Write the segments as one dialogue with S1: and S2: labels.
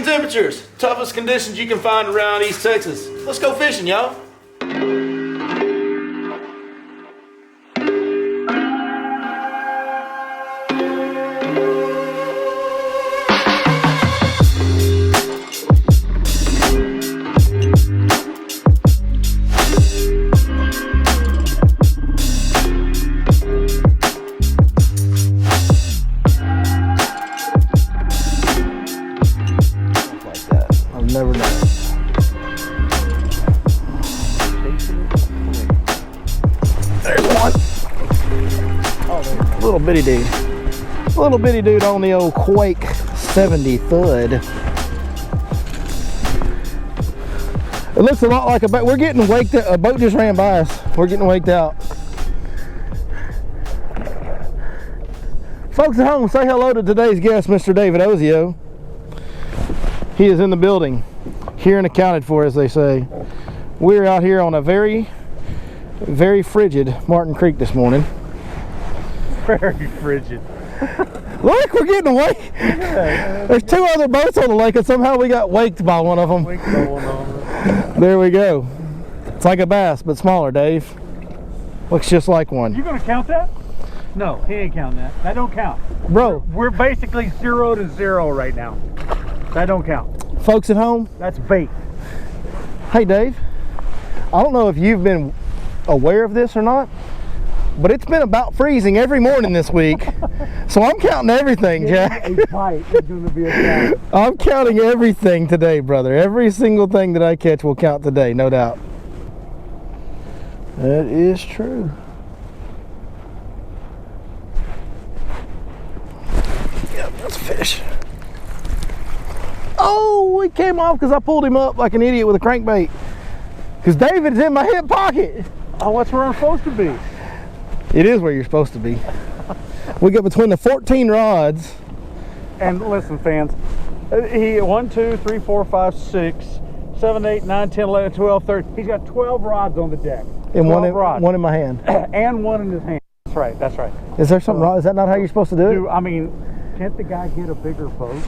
S1: temperatures, toughest conditions you can find around East Texas. Let's go fishing, y'all.
S2: Never know. There's one. Oh, there's a little bitty dude. Little bitty dude on the old Quake 70 thud. It looks a lot like a boat. We're getting waked up. A boat just ran by us. We're getting waked out. Folks at home, say hello to today's guest, Mr. David Ozio. He is in the building, here and accounted for, as they say. We're out here on a very, very frigid Martin Creek this morning.
S3: Very frigid.
S2: Look, we're getting away. Yeah. There's two other boats on the lake, and somehow we got waked by one of them. There we go. It's like a bass, but smaller, Dave. Looks just like one.
S3: You gonna count that? No, he ain't counting that. That don't count.
S2: Bro.
S3: We're basically 0 to 0 right now. That don't count.
S2: Folks at home,
S3: that's bait.
S2: Hey Dave, I don't know if you've been aware of this or not, but it's been about freezing every morning this week. So I'm counting everything, Jack.
S3: A bite is going to be a count.
S2: I'm counting everything today, brother. Every single thing that I catch will count today, no doubt. That is true. Yep, that's a fish. Oh, he came off because I pulled him up like an idiot with a crankbait. Because David's in my hip pocket.
S3: Oh, that's where I'm supposed to be.
S2: It is where you're supposed to be. We got between the 14 rods.
S3: And listen, fans, he 1, 2, 3, 4, 5, 6, 7, 8, 9, 10, 11, 12, 13. He's got 12 rods on the deck.
S2: And one in my hand.
S3: And one in his hand. That's right, that's right.
S2: Is there something wrong? Is that not how you're supposed to do it?
S3: Dude, I mean, can't the guy get a bigger boat?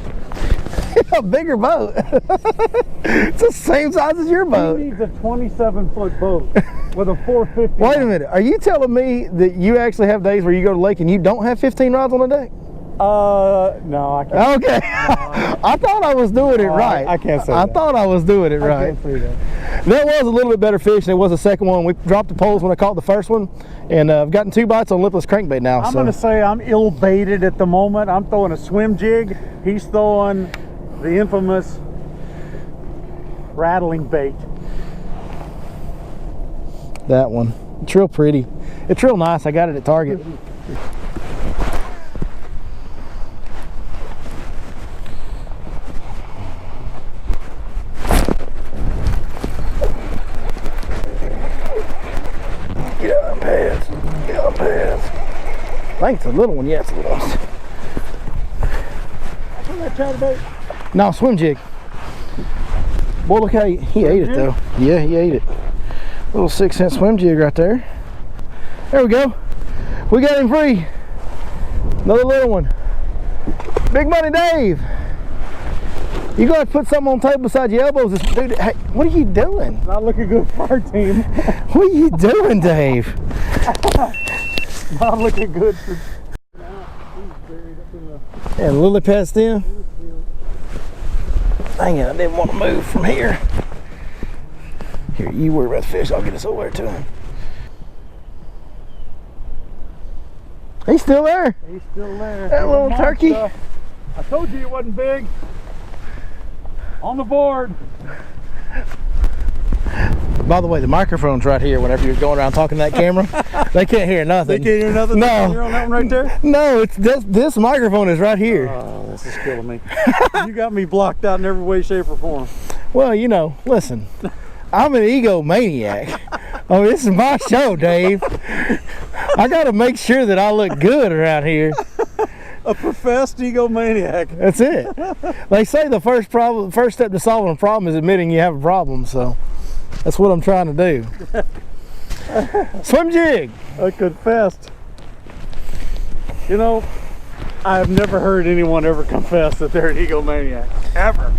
S2: A bigger boat. It's the same size as your boat.
S3: He needs a 27-foot boat with a 450.
S2: Wait a minute. Are you telling me that you actually have days where you go to the lake and you don't have 15 rods on the deck?
S3: No, I can't.
S2: Okay. I thought I was doing it right.
S3: I can't say that.
S2: I thought I was doing it right.
S3: I can't say that.
S2: That was a little bit better fish than it was the second one. We dropped the poles when I caught the first one, and I've gotten 2 bites on lipless crankbait now.
S3: I'm going to say I'm ill-baited at the moment. I'm throwing a swim jig. He's throwing the infamous rattling bait.
S2: That one. It's real pretty. It's real nice. I got it at Target. Get on pads. Get on pads. I think it's a little one. Yeah, it's a little one.
S3: That chatterbait?
S2: No, swim jig. Boy, look how he ate it though. Yeah, he ate it. Little 6-cent swim jig right there. There we go. We got him free. Another little one. Big Money Dave. You gotta put something on the table beside your elbows. Dude, hey, what are you doing?
S3: Not looking good for our team.
S2: What are you doing, Dave?
S3: Not looking good for...
S2: And lily pad stem. Dang it, I didn't want to move from here. Here, you worry about the fish. I'll get us over to him. He's still there.
S3: He's still there.
S2: That little turkey.
S3: I told you it wasn't big. On the board.
S2: By the way, the microphone's right here whenever you're going around talking to that camera. They can't hear nothing.
S3: They can't hear nothing?
S2: No.
S3: You're on that one right there?
S2: No, it's this microphone is right here.
S3: Oh, this is killing me. You got me blocked out in every way, shape, or form.
S2: Well, you know, listen. I'm an egomaniac. Oh, this is my show, Dave. I got to make sure that I look good around here.
S3: A professed egomaniac.
S2: That's it. They say the first step to solving a problem is admitting you have a problem, so that's what I'm trying to do. Swim jig.
S3: I confessed. You know, I've never heard anyone ever confess that they're an egomaniac. Ever.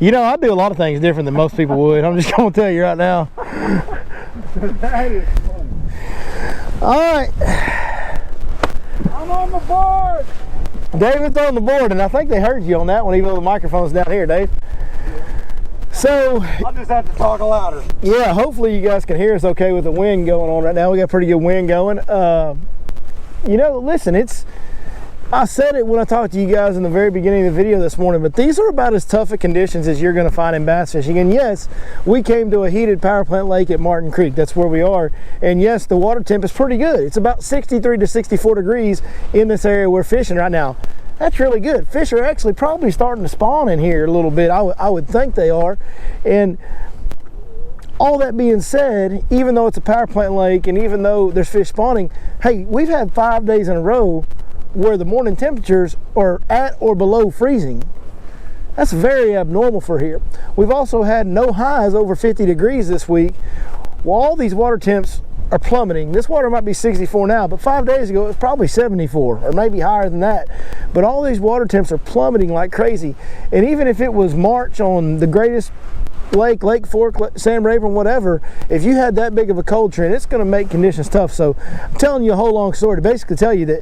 S2: You know, I do a lot of things different than most people would. I'm just going to tell you right now.
S3: That is funny.
S2: All right.
S3: I'm on the board.
S2: David's on the board, and I think they heard you on that one, even though the microphone's down here, Dave. So,
S3: I'll just have to talk louder.
S2: yeah, hopefully you guys can hear us okay with the wind going on right now. We got pretty good wind going. You know, listen, I said it when I talked to you guys in the very beginning of the video this morning, but these are about as tough of conditions as you're going to find in bass fishing. And yes, we came to a heated power plant lake at Martin Creek. That's where we are. And yes, the water temp is pretty good. It's about 63 to 64 degrees in this area we're fishing right now. That's really good. Fish are actually probably starting to spawn in here a little bit. I would think they are. And all that being said, even though it's a power plant lake and even though there's fish spawning, hey, we've had 5 days in a row where the morning temperatures are at or below freezing. That's very abnormal for here. We've also had no highs over 50 degrees this week. Well, all these water temps are plummeting. This water might be 64 now, but 5 days ago it was probably 74 or maybe higher than that. But all these water temps are plummeting like crazy. And even if it was March on the greatest lake, Lake Fork, San Rayburn, whatever, if you had that big of a cold trend, it's going to make conditions tough. So I'm telling you a whole long story to basically tell you that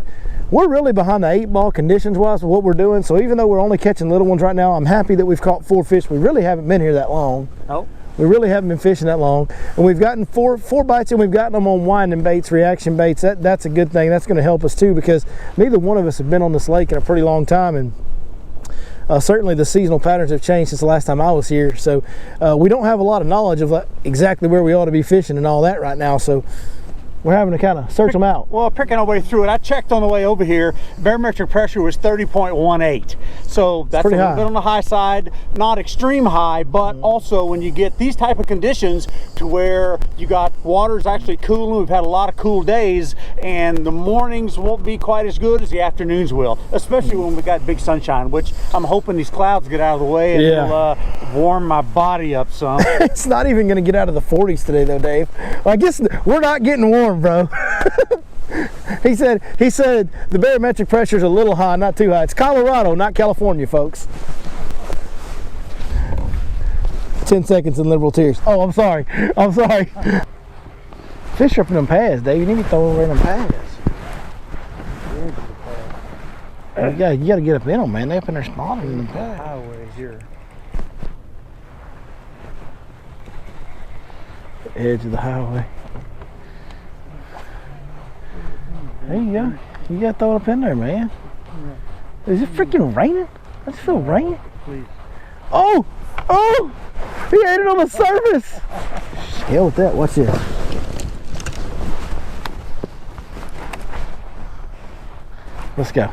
S2: we're really behind the 8-ball conditions wise with what we're doing. So even though we're only catching little ones right now, I'm happy that we've caught 4 fish. We really haven't been here that long.
S3: Oh.
S2: We really haven't been fishing that long. And we've gotten four bites, and we've gotten them on winding baits, reaction baits. That's a good thing. That's going to help us too, because neither one of us have been on this lake in a pretty long time. And certainly the seasonal patterns have changed since the last time I was here. So we don't have a lot of knowledge of exactly where we ought to be fishing and all that right now. So we're having to kind of search them out.
S3: Well, picking our way through it, I checked on the way over here. Barometric pressure was 30.18. So that's a little bit on the high side, not extreme high, but also when you get these type of conditions to where you got water's actually cooling, we've had a lot of cool days, and the mornings won't be quite as good as the afternoons will, especially when we got big sunshine, which I'm hoping these clouds get out of the way and it'll warm my body up some.
S2: It's not even going to get out of the 40s today though, Dave. Well, I guess we're not getting warm, bro. He said the barometric pressure is a little high, not too high. It's Colorado, not California, folks. 10 seconds in liberal tears. Oh, I'm sorry. Fish are up in them pads, Dave. You need to throw over in them pads. You gotta get up in them, man. They up in there spawning in the pads.
S3: Highways here.
S2: Edge of the highway. There you go. You gotta throw it up in there, man. Is it freaking raining? I just feel rain.
S3: Please.
S2: Oh! He ate it on the surface! Hell with that. Watch this. Let's go.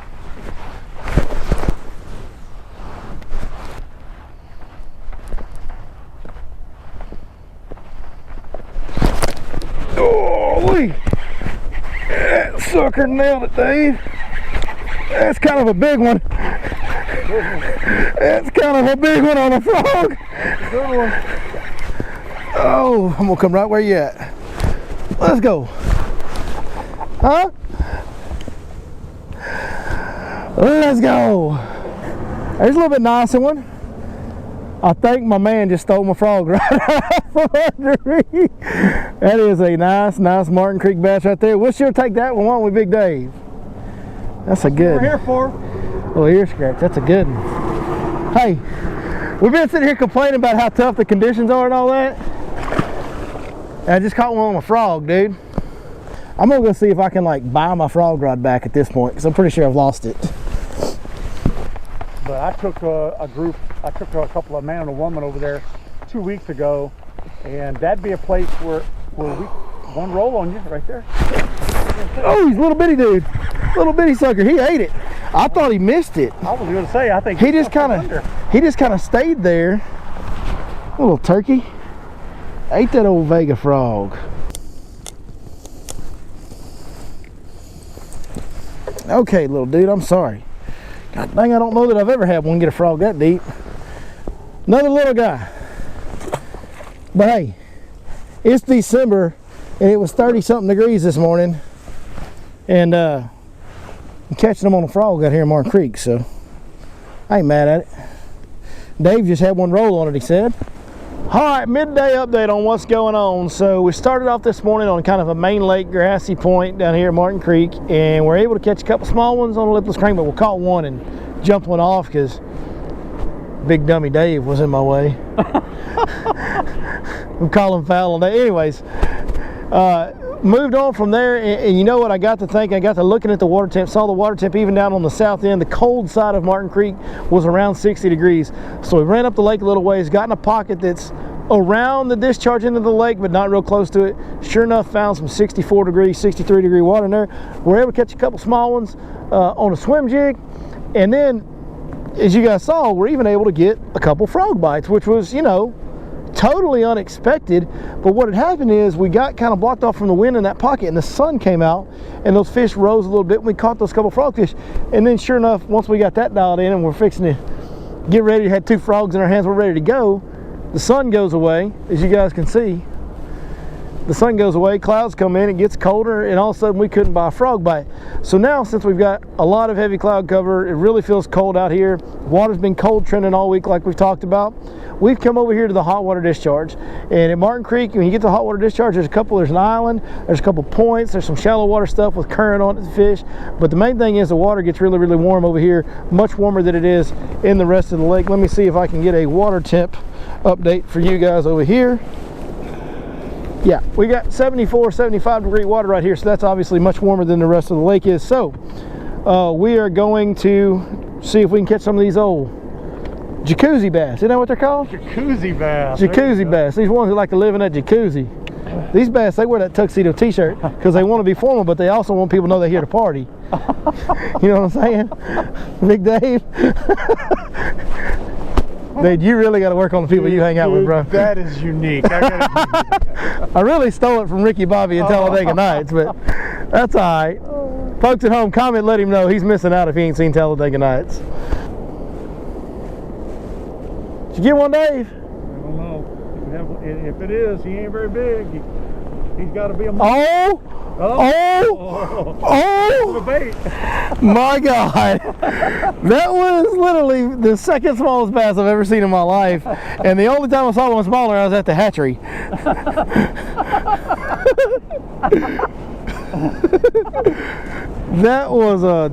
S2: Oh, that sucker nailed it, Dave. That's kind of a big one. That's kind of a big one on a frog.
S3: Good one.
S2: Oh, I'm gonna come right where you at. Let's go. Huh? Let's go. There's a little bit nicer one. I think my man just stole my frog right out from under me. That is a nice Martin Creek bass right there. We'll sure take that one, won't we, Big Dave? That's a good
S3: We're here for.
S2: little ear scratch. That's a good one. Hey, we've been sitting here complaining about how tough the conditions are and all that. And I just caught one on a frog, dude. I'm gonna go see if I can like buy my frog rod back at this point, because I'm pretty sure I've lost it.
S3: But I took a couple of man and a woman over there 2 weeks ago, and that'd be a place where one roll on you right there.
S2: Oh, he's a little bitty dude. Little bitty sucker. He ate it. I thought he missed it.
S3: I was gonna say, I think
S2: He just kind of stayed there. A little turkey. Ate that old Vega frog. Okay, little dude, I'm sorry. God dang, I don't know that I've ever had one get a frog that deep. Another little guy. But hey, it's December and it was 30-something degrees this morning. And I'm catching them on a frog out here in Martin Creek, so I ain't mad at it. Dave just had one roll on it, he said. All right, midday update on what's going on. So we started off this morning on kind of a main lake grassy point down here at Martin Creek, and we're able to catch a couple small ones on a lipless crank, but we caught one and jumped one off because big dummy Dave was in my way. We call him foul on that. Anyways, moved on from there, and you know what, I got to think, I got to looking at the water temp, saw the water temp even down on the south end, the cold side of Martin Creek was around 60 degrees. So we ran up the lake a little ways, got in a pocket that's around the discharge into the lake, but not real close to it. Sure enough, found some 64 degree, 63 degree water in there. We're able to catch a couple small ones on a swim jig, and then, as you guys saw, we're even able to get a couple frog bites, which was, you know, totally unexpected. But what had happened is we got kind of blocked off from the wind in that pocket, and the sun came out and those fish rose a little bit, and we caught those couple frogfish. And then sure enough, once we got that dialed in and we're fixing to get ready, had 2 frogs in our hands, we're ready to go, the sun goes away, as you guys can see. The sun goes away, clouds come in, it gets colder, and all of a sudden we couldn't buy a frog bite. So now, since we've got a lot of heavy cloud cover, it really feels cold out here. Water's been cold trending all week like we've talked about. We've come over here to the hot water discharge, and at Martin Creek, when you get to the hot water discharge, there's an island, there's a couple points, there's some shallow water stuff with current on it to fish, but the main thing is the water gets really, really warm over here, much warmer than it is in the rest of the lake. Let me see if I can get a water temp update for you guys over here. Yeah, we got 74, 75 degree water right here, so that's obviously much warmer than the rest of the lake is. So we are going to see if we can catch some of these old jacuzzi bass. Isn't that what they're called?
S3: Jacuzzi bass.
S2: Jacuzzi bass. These ones that like to live in that jacuzzi. These bass, they wear that tuxedo t-shirt because they want to be formal, but they also want people to know they're here to party. You know what I'm saying? Big Dave? Dude, you really got to work on the people you hang out with, bro.
S3: That is unique.
S2: I really stole it from Ricky Bobby and Talladega Nights, but that's all right. Folks at home, comment, let him know he's missing out if he ain't seen Talladega Nights. Did you get one, Dave?
S3: I don't know. If it is, he ain't very big. He's got to be a
S2: Oh!
S3: Bait.
S2: My God, that was literally the second smallest bass I've ever seen in my life, and the only time I saw one smaller, I was at the hatchery. That was a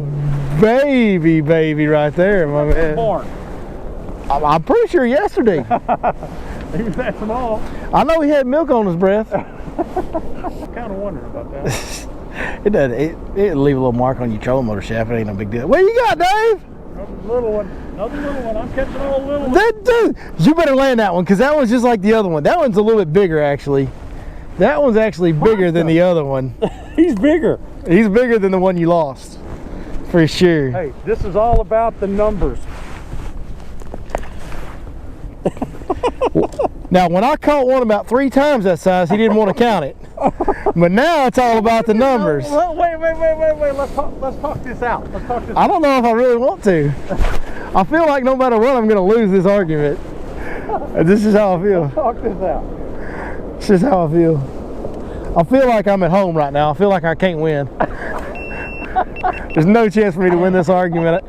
S2: baby right there, my man.
S3: Born.
S2: I'm pretty sure yesterday.
S3: He was that small.
S2: I know he had milk on his breath.
S3: I'm kind of wondering about that.
S2: It does. It'll leave a little mark on your trolling motor shaft. It ain't no big deal. What you got, Dave?
S3: Another little one. Another little one. I'm catching all little ones.
S2: Dude, you better land that one because that one's just like the other one. That one's a little bit bigger, actually. That one's actually bigger than the other one.
S3: He's bigger.
S2: He's bigger than the one you lost, for sure.
S3: Hey, this is all about the numbers.
S2: Now, when I caught one about 3 times that size, he didn't want to count it. But now it's all about the numbers.
S3: Wait. Let's talk this out.
S2: I don't know if I really want to. I feel like no matter what, I'm going to lose this argument. This is how I feel.
S3: Let's talk this out.
S2: This is how I feel. I feel like I'm at home right now. I feel like I can't win. There's no chance for me to win this argument.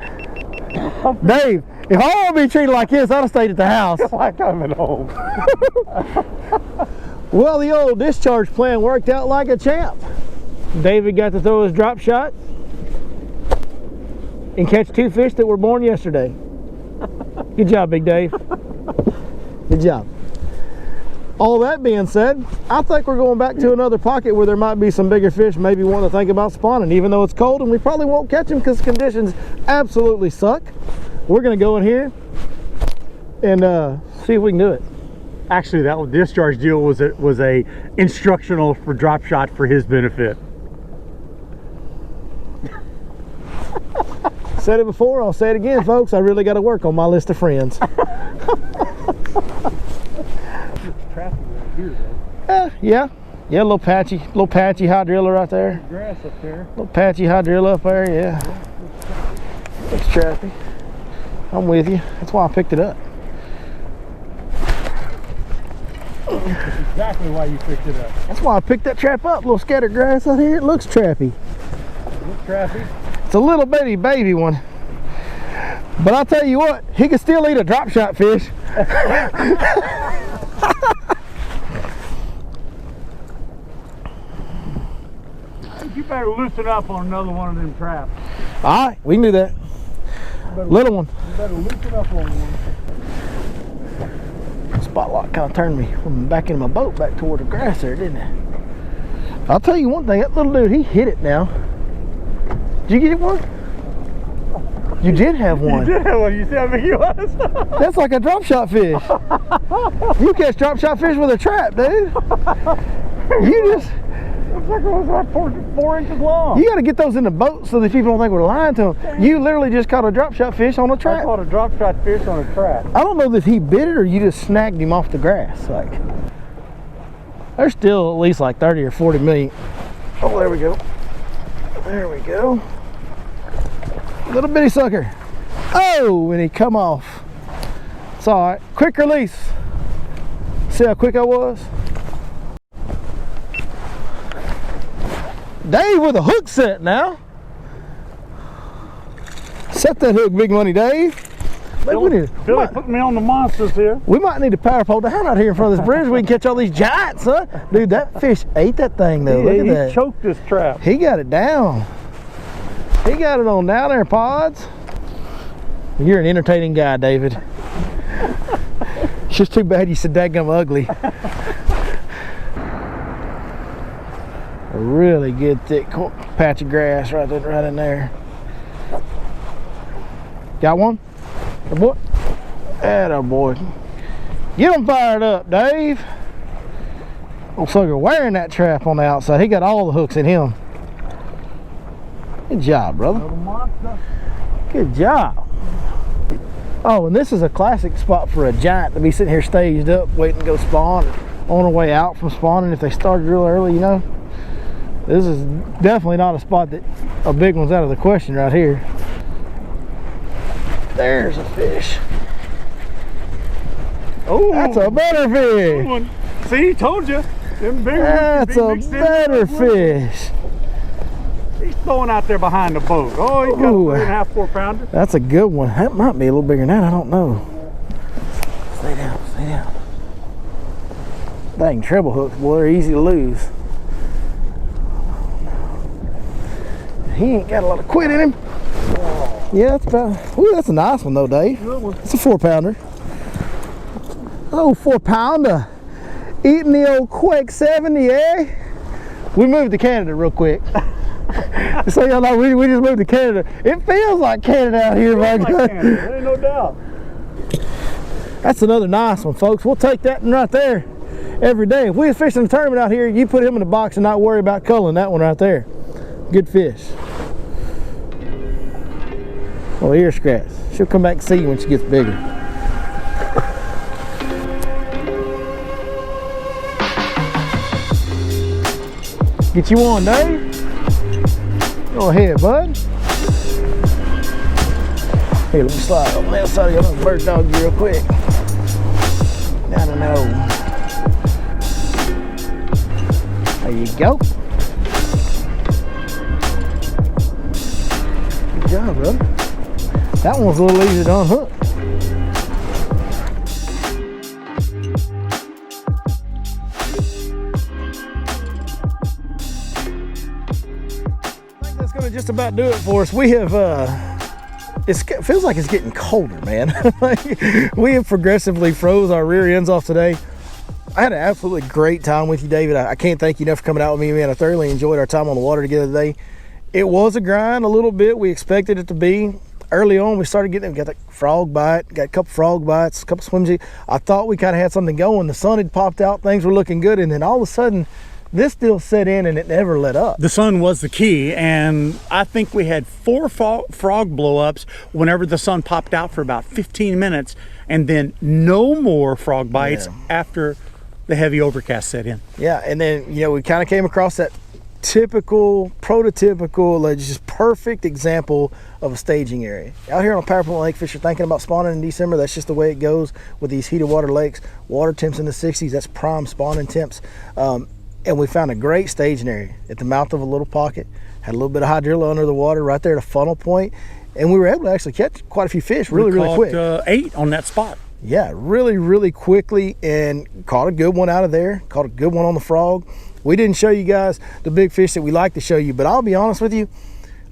S2: Dave, if I want to be treated like this, I'd have stayed at the house.
S3: Like I'm at home.
S2: Well, the old discharge plan worked out like a champ. David got to throw his drop shot and catch 2 fish that were born yesterday. Good job, Big Dave. Good job. All that being said, I think we're going back to another pocket where there might be some bigger fish maybe wanting to think about spawning, even though it's cold and we probably won't catch them because conditions absolutely suck. We're going to go in here and see if we can do it.
S3: Actually, that discharge deal was a instructional for drop shot for his benefit.
S2: Said it before, I'll say it again, folks. I really got to work on my list of friends.
S3: Traffic right here, though.
S2: Yeah, a little patchy hydrilla right there.
S3: Grass up there.
S2: Little patchy hydrilla up there, yeah. Looks trappy. I'm with you. That's why I picked it up.
S3: That's exactly why you picked it up.
S2: That's why I picked that trap up. Little scattered grass out here. It looks trappy.
S3: Looks trappy.
S2: It's a little baby one. But I'll tell you what, he can still eat a drop shot fish.
S3: You better loosen up on another one of them traps.
S2: All right, we can do that. Little one.
S3: You better loosen up on one.
S2: Spot lock kind of turned me from back in my boat back toward the grass there, didn't it? I'll tell you one thing, that little dude, he hit it now. Did you get one? You did have one.
S3: You did have one. You see how big he was?
S2: That's like a drop shot fish. You catch drop shot fish with a trap, dude. You just...
S3: Looks like it was like 4 inches long.
S2: You got to get those in the boat so that people don't think we're lying to them. You literally just caught a drop shot fish on a trap.
S3: I caught a drop shot fish on a trap.
S2: I don't know if he bit it or you just snagged him off the grass. Like, there's still at least like 30 or 40 million. Oh, there we go. There we go. Little bitty sucker. Oh, and he come off. It's all right. Quick release. See how quick I was? Dave with a hook set now. Set that hook, Big Money Dave.
S3: Billy put me on the monsters here.
S2: We might need to power pole down out here in front of this bridge. We can catch all these giants, huh? Dude, that fish ate that thing though. Look at that.
S3: He choked this trap.
S2: He got it down. He got it on down there, Pods. You're an entertaining guy, David. It's just too bad you said daggum ugly. A really good thick patch of grass right in there. Got one? Atta boy. Atta boy. Get him fired up, Dave. Old sucker wearing that trap on the outside. He got all the hooks in him. Good job, brother. Good job. Oh, and this is a classic spot for a giant to be sitting here staged up waiting to go spawn on the way out from spawning if they started real early, you know. This is definitely not a spot that a big one's out of the question right here. There's a fish. Oh, that's a better fish.
S3: See, told you. Them big
S2: that's a better fish.
S3: He's throwing out there behind the boat. Oh, he's got a 3.5, 4 pounder.
S2: That's a good one. That might be a little bigger than that. I don't know. Stay down, stay down. Dang, treble hooks, boy, they're easy to lose. He ain't got a lot of quit in him. Yeah, that's about. Ooh, that's a nice one though, Dave. It's a 4 pounder. Oh, 4 pounder. Eating the old Quake 70, eh? We moved to Canada real quick. So y'all know, we just moved to Canada. It feels like Canada out here, my God.
S3: There ain't no doubt.
S2: That's another nice one, folks. We'll take that one right there every day. If we was fishing a tournament out here, you put him in the box and not worry about culling that one right there. Good fish. Well, ear scratch. She'll come back and see you when she gets bigger. Get you one, Dave. Go ahead, bud. Here, let me slide on the outside of your bird dog real quick. Down the nose. There you go. Good job, brother. That one's a little easy to unhook. I think that's gonna just about do it for us. We have it feels like it's getting colder, man. We have progressively froze our rear ends off today. I had an absolutely great time with you, David. I can't thank you enough for coming out with me, man. I thoroughly enjoyed our time on the water together today. It was a grind a little bit. We expected it to be. Early on, we started getting, got a frog bite, got a couple frog bites, a couple swim jigs. I thought we kind of had something going. The sun had popped out, things were looking good, and then all of a sudden, this still set in and it never let up.
S3: The sun was the key, and I think we had 4 frog blow-ups whenever the sun popped out for about 15 minutes, and then no more frog bites after the heavy overcast set in.
S2: Yeah, and then, you know, we kind of came across that typical, prototypical, just perfect example of a staging area. Out here on a power point lake, fish are thinking about spawning in December. That's just the way it goes with these heated water lakes. Water temps in the 60s, that's prime spawning temps. And we found a great staging area at the mouth of a little pocket. Had a little bit of hydrilla under the water right there at a funnel point. and we were able to actually catch quite a few fish really quick.
S3: 8 on that spot.
S2: Yeah, really quickly, and caught a good one out of there. Caught a good one on the frog. We didn't show you guys the big fish that we like to show you, but I'll be honest with you,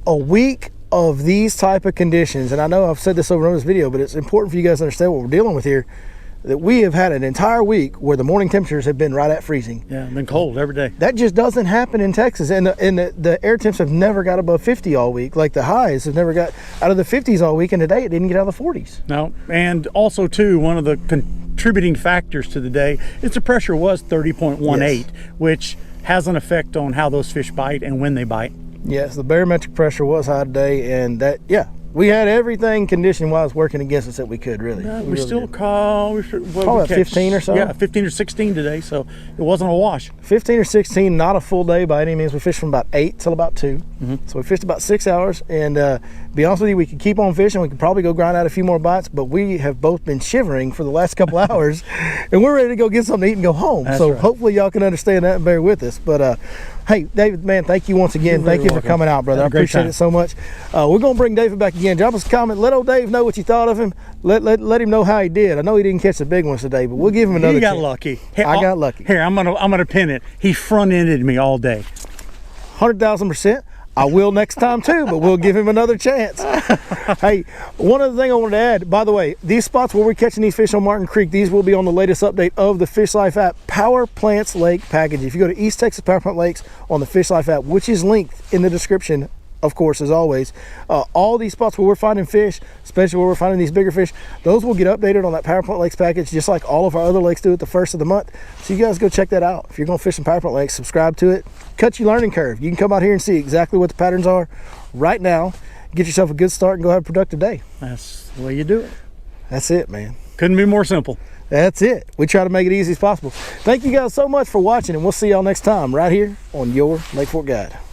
S2: a week of these type of conditions, and I know I've said this over in this video, but it's important for you guys to understand what we're dealing with here, that we have had an entire week where the morning temperatures have been right at freezing.
S3: Yeah, been cold every day.
S2: That just doesn't happen in Texas, and the air temps have never got above 50 all week. Like the highs have never got out of the 50s all week, and today it didn't get out of the 40s.
S3: No, and also too, one of the contributing factors to the day is the pressure was 30.18, yes, which has an effect on how those fish bite and when they bite.
S2: Yes, the barometric pressure was high today, and that, yeah, we had everything condition-wise working against us that we could, really.
S3: Yeah, we
S2: really
S3: still
S2: did.
S3: Probably
S2: about 15 or so.
S3: Yeah, 15 or 16 today, so it wasn't a wash.
S2: 15 or 16, not a full day by any means. We fished from about 8 till about 2. So we fished about 6 hours, and be honest with you, we could keep on fishing. We could probably go grind out a few more bites, but we have both been shivering for the last couple hours, and we're ready to go get something to eat and go home.
S3: That's
S2: so
S3: right.
S2: Hopefully y'all can understand that and bear with us. But hey, David, man, thank you once again. Thank you for coming out, brother. I appreciate it so much. We're going to bring David back again. Drop us a comment. Let old Dave know what you thought of him. Let him know how he did. I know he didn't catch the big ones today, but we'll give him another chance.
S3: He got lucky. Hey,
S2: I got lucky.
S3: Here, I'm gonna pin it. He front-ended me all day.
S2: 100,000%. I will next time too, but we'll give him another chance. Hey, one other thing I wanted to add, by the way, these spots where we're catching these fish on Martin Creek, these will be on the latest update of the Fish Life app Power Plants Lake package. If you go to East Texas Power Plant Lakes on the Fish Life app, which is linked in the description, of course, as always, all these spots where we're finding fish, especially where we're finding these bigger fish, those will get updated on that Power Plant Lakes package, just like all of our other lakes do at the first of the month. So you guys go check that out. If you're going to fish in Power Plant Lakes, subscribe to it. Cut your learning curve. You can come out here and see exactly what the patterns are right now. Get yourself a good start and go have a productive day.
S3: That's the way you do it.
S2: That's it, man.
S3: Couldn't be more simple.
S2: That's it. We try to make it easy as possible. Thank you guys so much for watching, and we'll see y'all next time right here on your Lake Fork Guide.